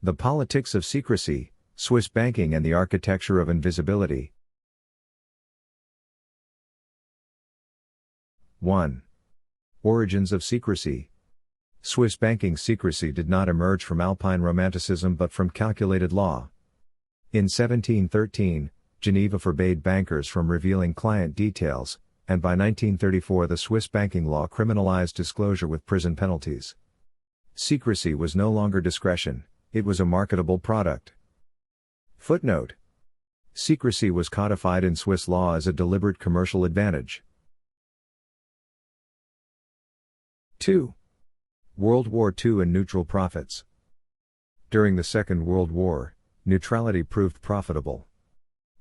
The Politics of Secrecy, Swiss Banking and the Architecture of Invisibility. 1. Origins of secrecy. Swiss banking secrecy did not emerge from alpine romanticism but from calculated law. In 1713, Geneva forbade bankers from revealing client details, and by 1934 the Swiss banking law criminalized disclosure with prison penalties. Secrecy was no longer discretion, it was a marketable product. Footnote. Secrecy was codified in Swiss law as a deliberate commercial advantage. 2. World War II and neutral profits. During the Second World War, neutrality proved profitable.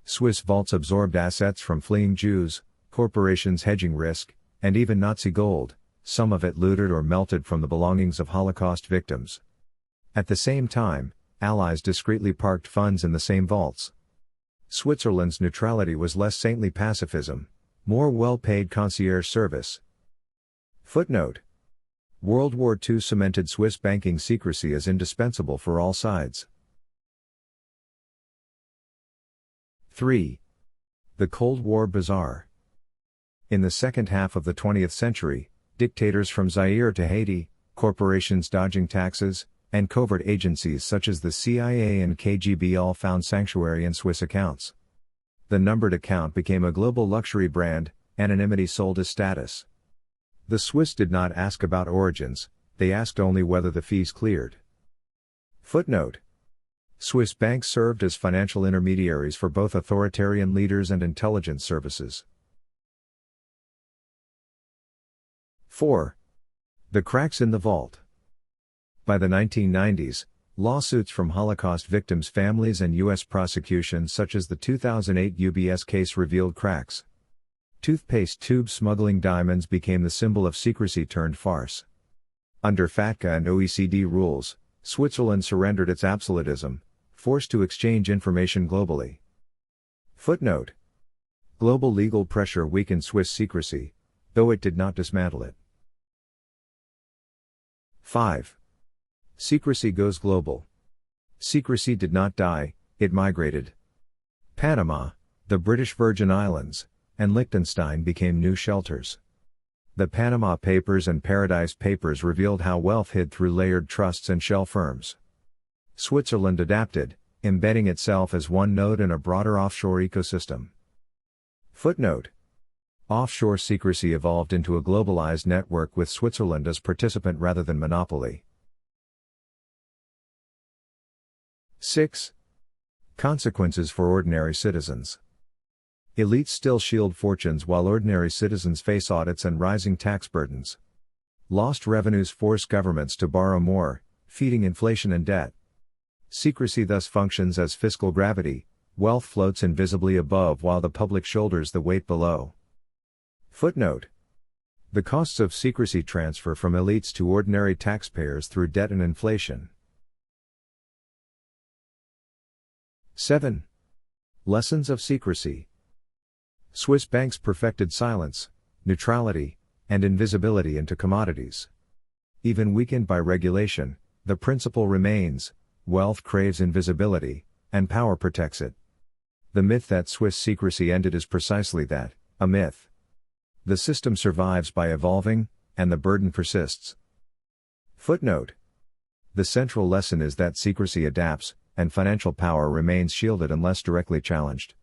Swiss vaults absorbed assets from fleeing Jews, corporations hedging risk, and even Nazi gold, some of it looted or melted from the belongings of Holocaust victims. At the same time, Allies discreetly parked funds in the same vaults. Switzerland's neutrality was less saintly pacifism, more well-paid concierge service. Footnote. World War II cemented Swiss banking secrecy as indispensable for all sides. 3. The Cold War Bazaar. In the second half of the 20th century, dictators from Zaire to Haiti, corporations dodging taxes, and covert agencies such as the CIA and KGB all found sanctuary in Swiss accounts. The numbered account became a global luxury brand, anonymity sold as status. The Swiss did not ask about origins, they asked only whether the fees cleared. Footnote. Swiss banks served as financial intermediaries for both authoritarian leaders and intelligence services. 4. The cracks in the vault. By the 1990s, lawsuits from Holocaust victims' families and U.S. prosecutions such as the 2008 UBS case revealed cracks. Toothpaste tube smuggling diamonds became the symbol of secrecy turned farce. Under FATCA and OECD rules, Switzerland surrendered its absolutism, forced to exchange information globally. Footnote. Global legal pressure weakened Swiss secrecy, though it did not dismantle it. 5. Secrecy goes global. Secrecy did not die, it migrated. Panama, the British Virgin Islands, and Liechtenstein became new shelters. The Panama Papers and Paradise Papers revealed how wealth hid through layered trusts and shell firms. Switzerland adapted, embedding itself as one node in a broader offshore ecosystem. Footnote. Offshore secrecy evolved into a globalized network with Switzerland as participant rather than monopoly. 6. Consequences for ordinary citizens. Elites still shield fortunes while ordinary citizens face audits and rising tax burdens. Lost revenues force governments to borrow more, feeding inflation and debt. Secrecy thus functions as fiscal gravity, wealth floats invisibly above while the public shoulders the weight below. Footnote. The costs of secrecy transfer from elites to ordinary taxpayers through debt and inflation. 7. Lessons of secrecy. Swiss banks perfected silence, neutrality, and invisibility into commodities. Even weakened by regulation, the principle remains: wealth craves invisibility, and power protects it. The myth that Swiss secrecy ended is precisely that, a myth. The system survives by evolving, and the burden persists. Footnote. The central lesson is that secrecy adapts, and financial power remains shielded unless directly challenged.